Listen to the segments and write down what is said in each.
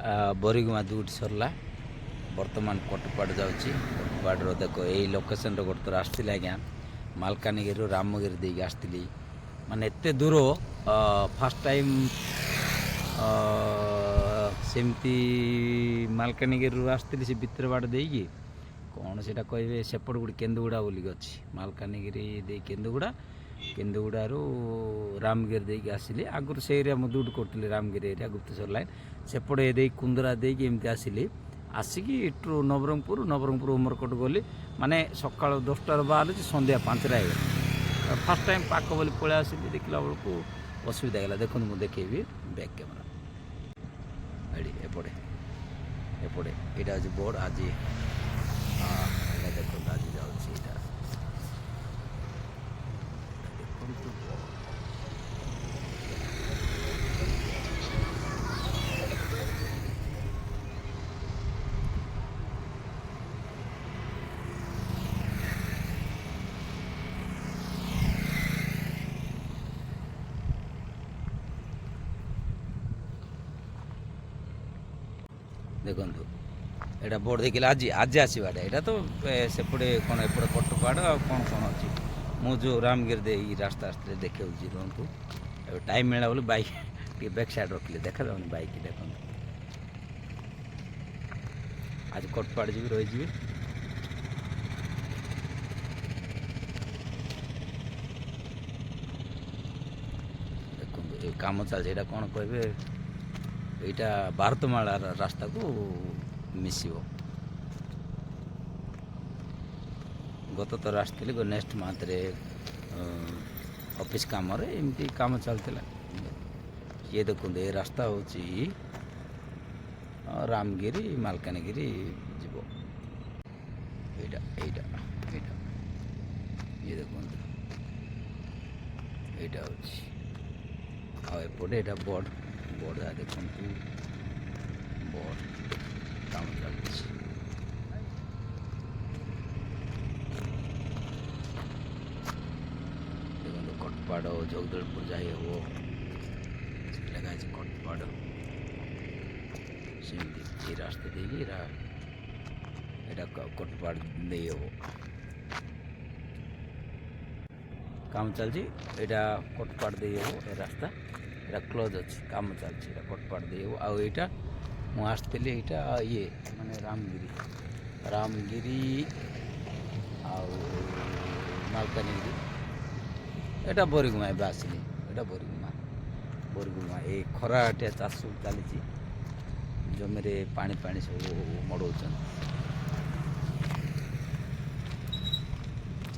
बोरीगुमा दुटी सरला बर्तमान कटपाड़ जाऊँगी कटपाड़ देख यही लोकेशन गोटे थर आसती आज्ञा मालकानगिरी रामगिरी देकी आसती माने एते दूर फास्ट टाइम सेमती मालकानगिरी आसती से भितर बाट देकी कौन से कहे सेपट गोटे केन्दुगुड़ा बोलिक अच्छी मालकानगिरी दे केन्दुगुड़ा केन्दुगुड़ारू रामगिरी देकी आसिली आगुरी से एरिया मुझे दुट करी रामगिरी एरिया गुप्तेश्वर लाइन सेपटे दे कुंदरा देकी एमती आसिली आसिकी इटू नवरंगपुर नवरंगपुर उमरकोट गली माने सका 10टार बाहर संध्या 5टा हो फास्ट टाइम पाक बोली पलि आसिली देखला बेलू असुविधा है देखो मुझे देखेबी बैक कैमेरा एपटे एपटे यहाँ हूँ बोर्ड आज देखो आज जाऊँगी देखु एटा बोर्ड देखिए आज आज आसवाटा यहाँ तो सेपटे कौन एपटे कटपाड़ कौन कौन अच्छी मुझे रामगिरी दे रास्ता आसते देखे रुहतु टाइम मिला बोले बैक टे बैक साइड रखिले देखा जाऊनी बैक देखो आज कटपाड़ जी रही देखो कम चलता कौन कहे यहाँ भारतमाला रास्ता को मिसिव गत थर आसती नेक्स्ट मंथ रे ऑफिस काम एमती काम चलता ये देखो ये रास्ता हूँ रामगिरी मालकानगिरी जीव ये देखो यहाँ हूँ एपटे यहाँ बोर्ड बोर्ड देखो बोर्ड काम चलती देखो कटपाड़ जगदलपुर जाए वो लगा कटपाड़ से रास्ते देखिए कटपाड़ दे वो काम चलती यहाँ कटपाड़ दे वो रास्ता यहाँ क्लोज अच्छी काम चलती कटपाड़ दे आईटा मुझे यहाँ ये माने रामगिरी रामगिरी मालकानगिरी यहाँ बोरीगुमा ए आसली यहाँ बोरीगुमा ये खरा चाष चली जमी पानी पानी सब मड़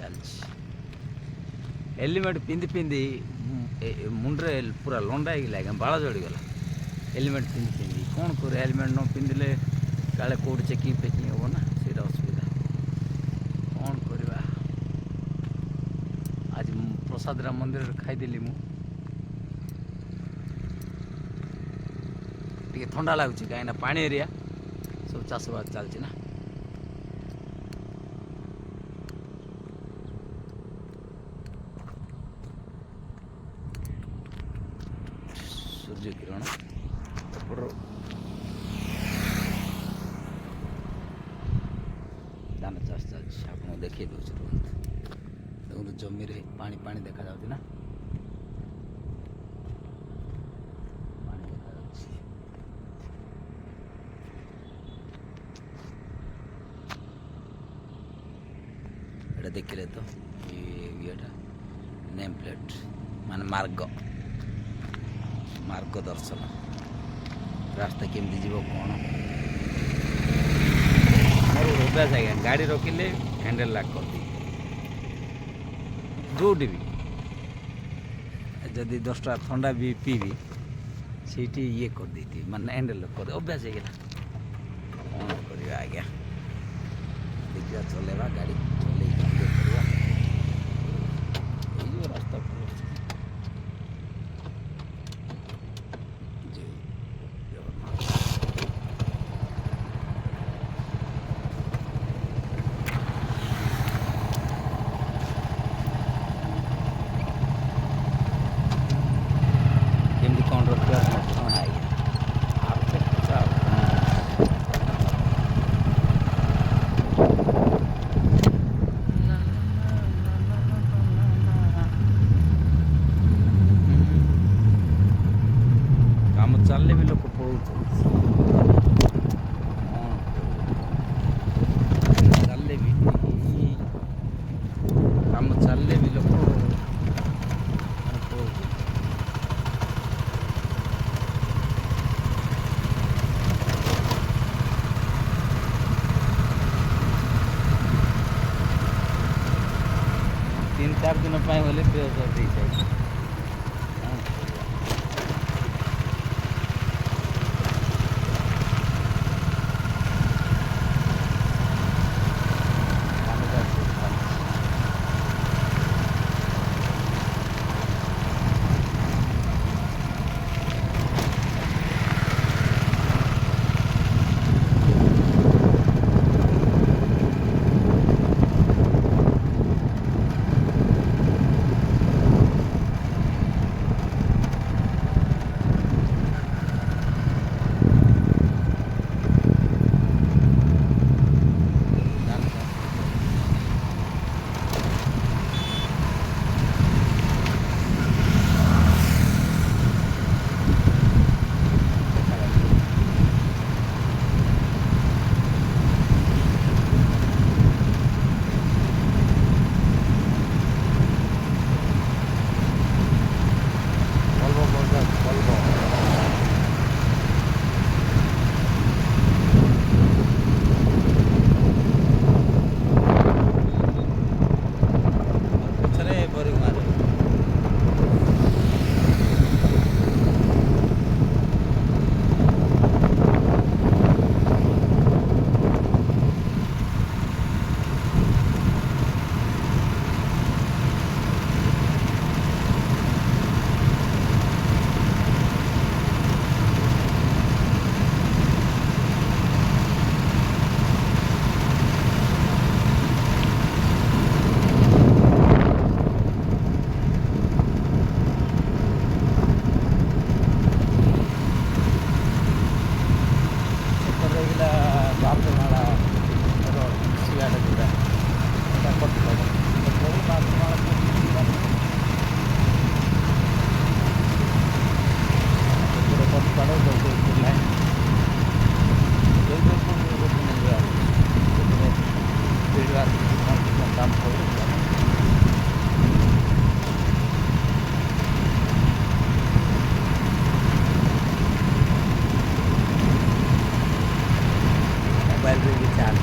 चलती हेलमेट पिंधि पिंधि मुंडे पूरा लंडा हो बाल चढ़ीगला हेलमेट पिंधि पिंधि कौन कर हेलमेट न पिंधिले काले कौट चेकिंग फेकिंग हम ना से असुविधा कौन करवा आज प्रसाद राम मंदिर खाईदेली मुझे ठंडा लगुच कहीं पानी एरिया सब चाषबास चलती ना सूर्य किरण धान चाष चलती आप देखिए देखो जमी पानी पानी देखा जाती ना पानी देखा ये देखिले तो ये नेम प्लेट मान मार्ग दर्शन रास्ता केमती जीव कौन मोर अभ्यास आज्ञा गाड़ी रखिले हैंडल लॉक कर दी जोटी भी जदि 10टा ठंडा भी पीबी सीटी ये कर दी माने हैंडल लॉक कर अभ्यास है कौन कर आज्ञा देखिए चलेगा गाड़ी चले रास्ता केमती कौन रखा ଚାଲିଲେ ବି ଲୋକ ପଳଉଛନ୍ତି। ଚାଲିଲେ ବି କାମ ଚାଲିଲେ ବି ଲୋକ ପଳଉଛନ୍ତି। ତିନି ଚାରି ଦିନ ପାଇଁ ଗଲେ ବେହୋସ ଦେଇଯାଏ। मोबाइल भी चार्ज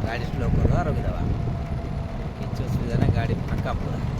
गाड़ी स्लो कर रखिदवा किसी असुविधा ना गाड़ी फाँका पूरा।